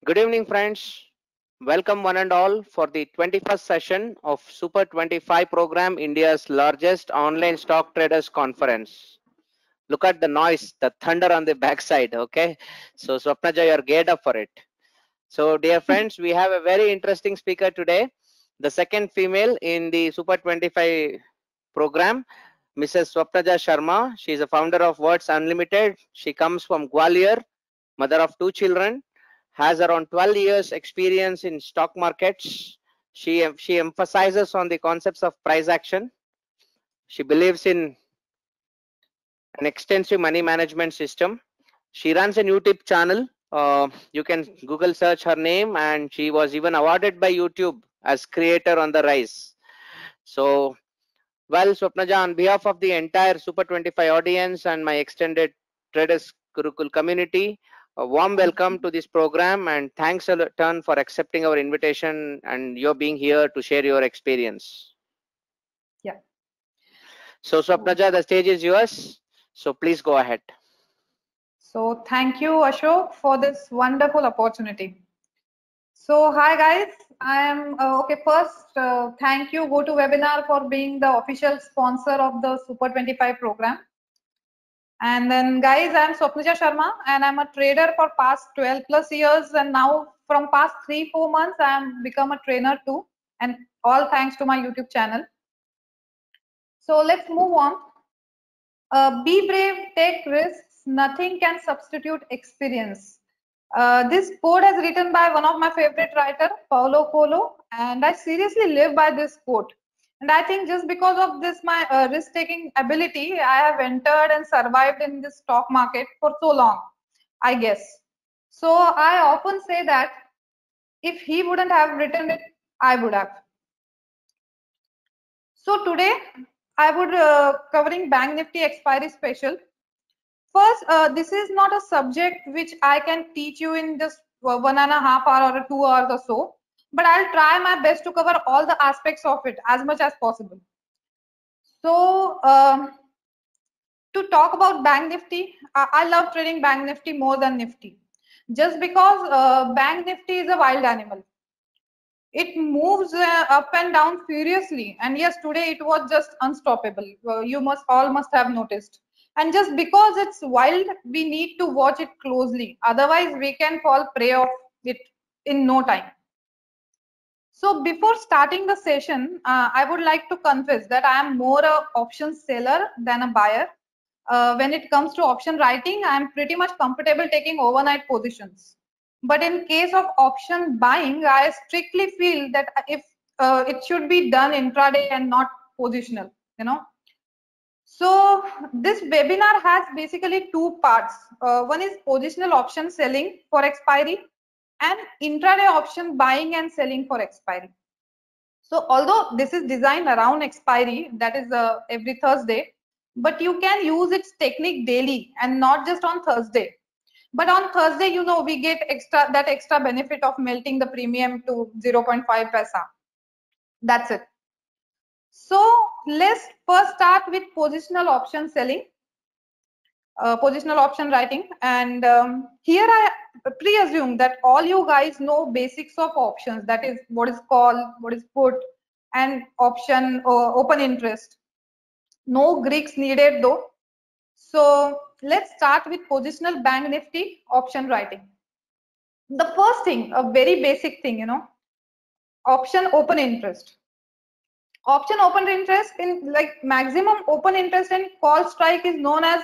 Good evening, friends. Welcome one and all for the 21st session of Super 25 program, India's largest online stock traders conference. Look at the noise, the thunder on the backside. Okay, so Swapnaja, you're geared up for it. So, dear friends, we have a very interesting speaker today, the second female in the Super 25 program, Mrs. Swapnaja Sharma. She is a founder of Words Unlimited. She comes from Gwalior, mother of 2 children, has around 12 years experience in stock markets. She emphasizes on the concepts of price action. She believes in an extensive money management system. She runs a YouTube channel. You can Google search her name, and she was even awarded by YouTube as creator on the rise. So, well, Swapnaja, on behalf of the entire Super 25 audience and my extended Traders Gurukul community, a warm welcome to this program, and thanks a ton for accepting our invitation and you're being here to share your experience. Yeah. So, Swapnaja, the stage is yours. So please go ahead. So thank you, Ashok, for this wonderful opportunity. So hi guys, I am okay. First, thank you GoToWebinar for being the official sponsor of the Super 25 program. And then guys, I am Swapnaja Sharma and I'm a trader for past 12 plus years, and now from past 3-4 months I am become a trainer too, and all thanks to my YouTube channel. So let's move on. Be brave, take risks, nothing can substitute experience. This quote is written by one of my favorite writer, Paulo Coelho, and I seriously live by this quote. And I think just because of this, my risk-taking ability, I have entered and survived in this stock market for so long, I guess. So I often say that if he wouldn't have written it, I would have. So today, I would covering Bank Nifty expiry special. First, this is not a subject which I can teach you in just 1.5 hours or 2 hours or so, but I'll try my best to cover all the aspects of it as much as possible. So, to talk about Bank Nifty, I love trading Bank Nifty more than Nifty, just because Bank Nifty is a wild animal. It moves up and down furiously, and yes, today it was just unstoppable. You all must have noticed. And just because it's wild, we need to watch it closely. Otherwise, we can fall prey of it in no time. So before starting the session, I would like to confess that I am more an option seller than a buyer. When it comes to option writing, I am pretty much comfortable taking overnight positions. But in case of option buying, I strictly feel that if it should be done intraday and not positional, you know. So this webinar has basically 2 parts. One is positional option selling for expiry and intraday option buying and selling for expiry. So although this is designed around expiry, that is every Thursday, but you can use its technique daily and not just on Thursday. But on Thursday, you know, we get that extra benefit of melting the premium to 0.5 paisa. That's it. So let's first start with positional option selling, positional option writing. And here I pre-assume that all you guys know basics of options, that is what is call, what is put, and option or open interest. No Greeks needed though. So let's start with positional Bank Nifty option writing. The first thing, a very basic thing, you know, option open interest. Option open interest in like maximum open interest and call strike is known as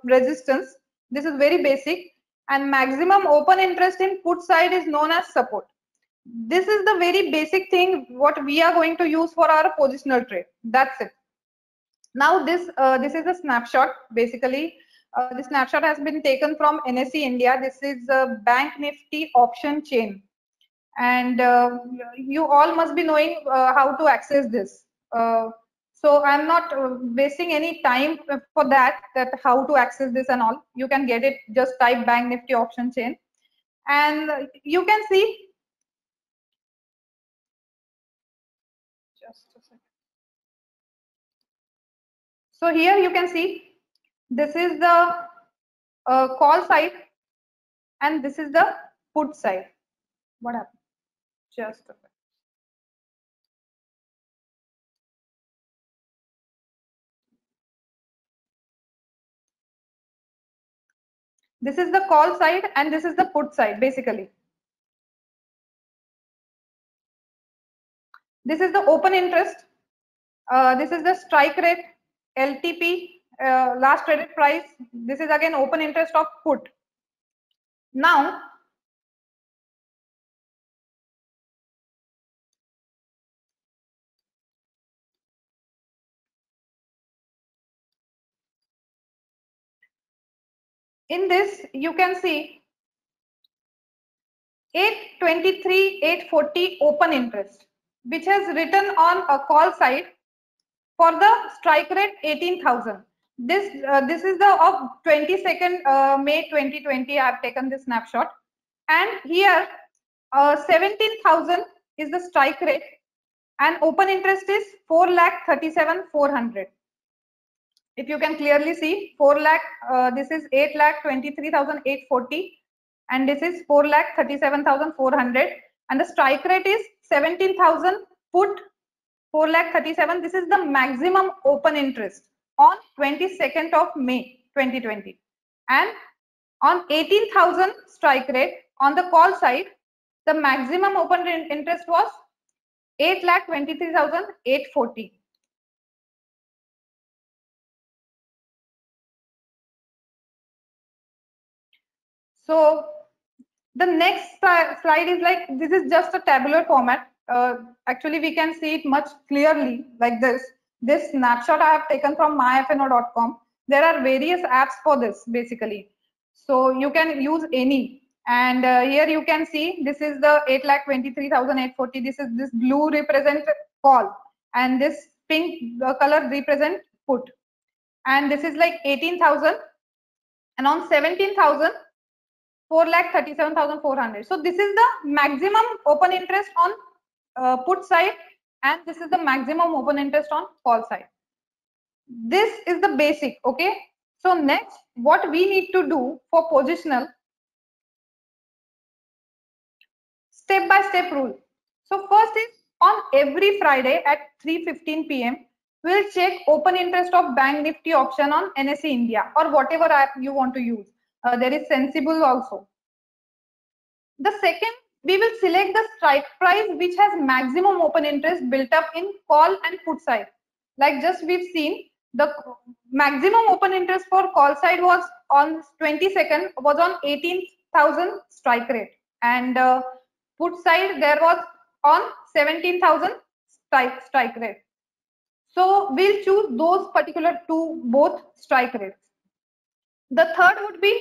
resistance. This is very basic. And maximum open interest in put side is known as support. This is the very basic thing what we are going to use for our positional trade. That's it. Now this is a snapshot. Basically, the snapshot has been taken from NSE India. This is a Bank Nifty option chain, and you all must be knowing how to access this. So I'm not wasting any time for that how to access this and all. You can get it, just type Bank Nifty option chain, and you can see. Just a second. So here you can see this is the call side and this is the put side. What happened? Just a minute. This is the call side and this is the put side basically. This is the open interest. This is the strike rate, LTP, last traded price. This is again open interest of put. Now, in this you can see 823, 840 open interest, which has written on a call side for the strike rate 18,000. This is the of 22nd May 2020. I have taken this snapshot, and here 17,000 is the strike rate, and open interest is 4,37,400. If you can clearly see, 4 lakh, this is 8,23,840, and this is 4,37,400, and the strike rate is 17,000 put 4,37,000. This is the maximum open interest on 22nd of May 2020, and on 18,000 strike rate on the call side, the maximum open interest was 8,23,840. So the next slide is like, this is just a tabular format. Actually, we can see it much clearly like this. This snapshot I have taken from myfno.com. There are various apps for this basically. So you can use any. And here you can see this is the 8,23,840. This is this blue represent call, and this pink color represent put. And this is like 18,000, and on 17,000. 4,37,400. So this is the maximum open interest on put side, and this is the maximum open interest on call side. This is the basic. Okay. So next, what we need to do for positional, step by step rule. So first is, on every Friday at 3:15 p.m. we'll check open interest of Bank Nifty option on NSE India or whatever app you want to use. There is Sensible also. The second, we will select the strike price which has maximum open interest built up in call and put side. Like just we've seen, the maximum open interest for call side was on 22nd was on 18,000 strike rate, and put side there was on 17,000 strike rate. So we'll choose those particular two, both strike rates. The third would be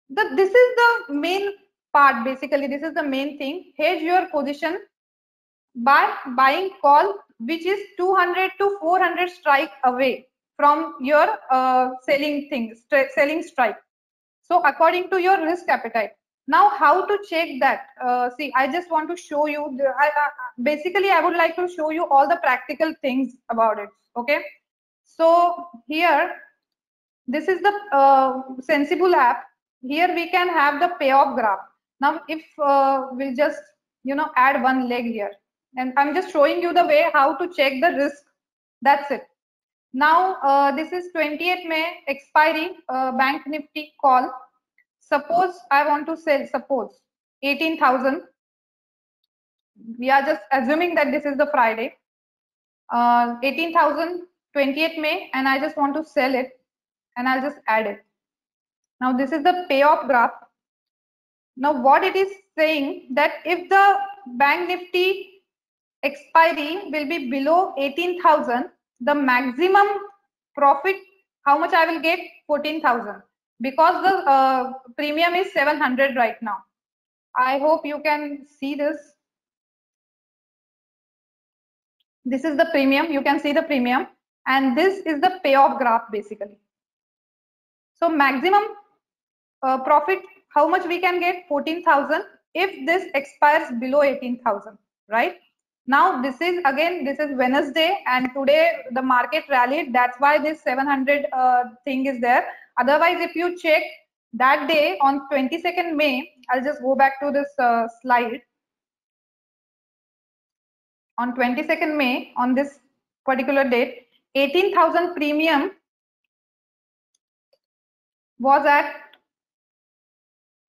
this is the main part basically. This is the main thing. Hedge your position by buying call which is 200 to 400 strike away from your selling strike. So according to your risk appetite. Now how to check that? See, I just want to show you. Basically, I would like to show you all the practical things about it. Okay. So here, this is the Sensible app. Here we can have the payoff graph. Now, if we'll just add one leg here, and I'm just showing you the way how to check the risk. That's it. Now this is 28th May expiry Bank Nifty call. Suppose I want to sell, suppose 18,000. We are just assuming that this is the Friday. 18,000, 28th May, and I just want to sell it, and I'll just add it. Now this is the payoff graph. Now what it is saying, that if the Bank Nifty expiry will be below 18,000, the maximum profit, how much I will get? 14,000, because the premium is 700 right now. I hope you can see this. This is the premium. You can see the premium, and this is the payoff graph basically. So maximum profit, how much we can get? 14,000 if this expires below 18,000, right? Now this is again, this is Wednesday, and today the market rallied. That's why this 700 thing is there. Otherwise, if you check that day on 22nd May, I'll just go back to this slide. On 22nd May, on this particular date, 18,000 premium was at,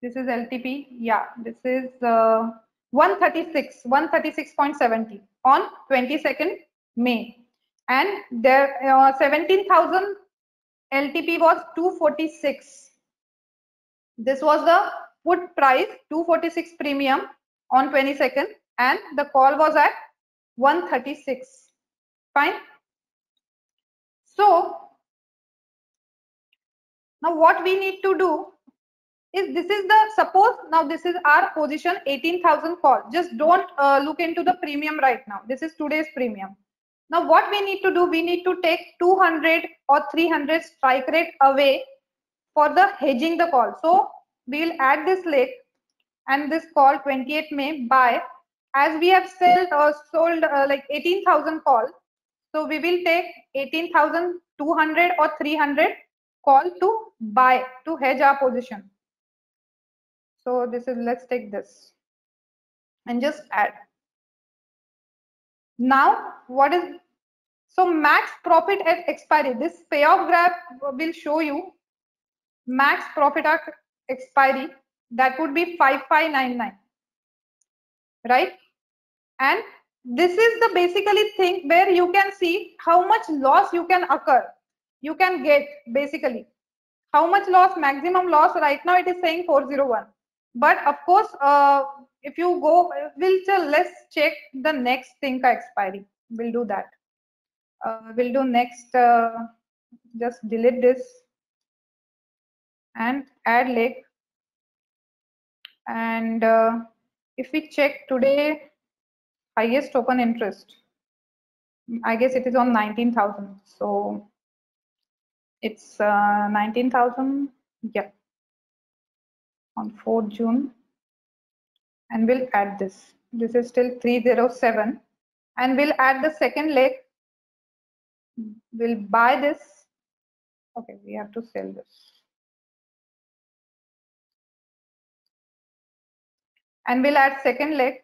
this is LTP, yeah, this is 136.70 on 22nd May, and there 17,000 LTP was 246. This was the put price, 246 premium on 22nd, and the call was at 136. Fine. So now what we need to do is, this is the, suppose now this is our position 18,000 call. Just don't look into the premium right now. This is today's premium. Now what we need to do, we need to take 200 or 300 strike rate away for the hedging the call. So we'll add this leg and this call 28 May buy, as we have sold like 18,000 call. So we will take 18,200 or 300 call to buy, to hedge our position. So this is, let's take this and just add. Now what is, so max profit at expiry, this payoff graph will show you max profit at expiry. That would be 5599, right? And this is the basically thing where you can see how much loss you can occur, you can get basically how much loss, maximum loss. Right now it is saying 401, but of course if you go, let's check the next thing expiry. We'll do that. We'll do next, just delete this and add leg. And if we check today, highest open interest, I guess it is on 19,000. So it's 19,000, yeah, on 4th June. And we'll add this. This is still 307. And we'll add the second leg. We'll buy this. Okay, we have to sell this. And we'll add second leg.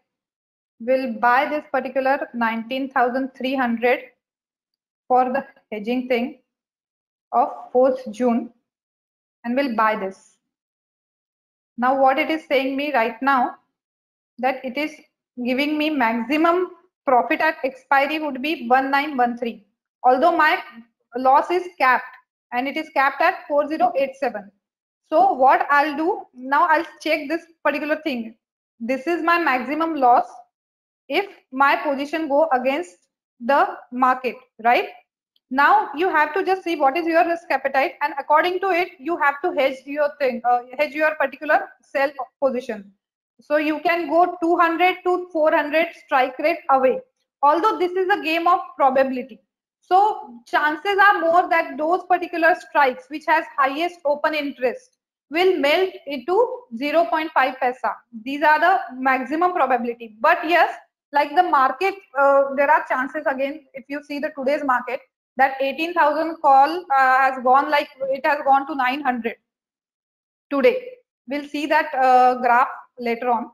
We'll buy this particular 19,300 for the hedging thing of 4th June, and we'll buy this. Now what it is saying me right now, that it is giving me maximum profit at expiry would be 1913, although my loss is capped, and it is capped at 4087. So what I'll do now, I'll check this particular thing. This is my maximum loss if my position go against the market, right? Now you have to just see what is your risk appetite, and according to it you have to hedge your thing, hedge your particular sell position. So you can go 200 to 400 strike rate away, although this is a game of probability. So chances are more that those particular strikes which has highest open interest will melt into 0.5 paisa. These are the maximum probability. But yes, like the market, there are chances again, if you see the today's market, that 18,000 call has gone, like it has gone to 900 today. We'll see that graph later on.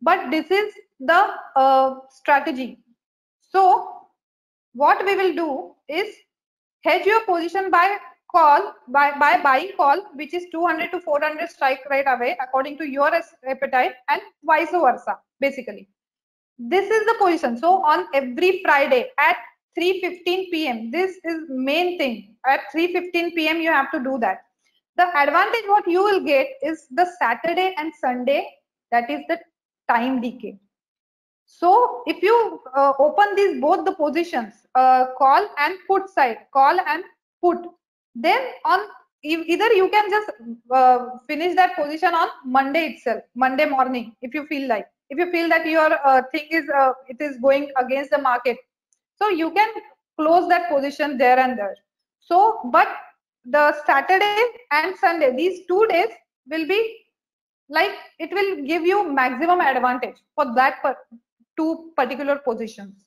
But this is the strategy. So what we will do is hedge your position by call, by buying call, which is 200 to 400 strike rate away according to your appetite, and vice versa. Basically, this is the position. So on every Friday at 3:15 p.m. this is main thing. At 3:15 p.m. you have to do that. The advantage what you will get is the Saturday and Sunday, that is the time decay. So if you open these both the positions, call and put side, call and put, then on either you can just finish that position on Monday itself, Monday morning, if you feel like, if you feel that your thing is it is going against the market, so you can close that position there and there. So but the Saturday and Sunday, these 2 days will be like, it will give you maximum advantage for that two particular positions.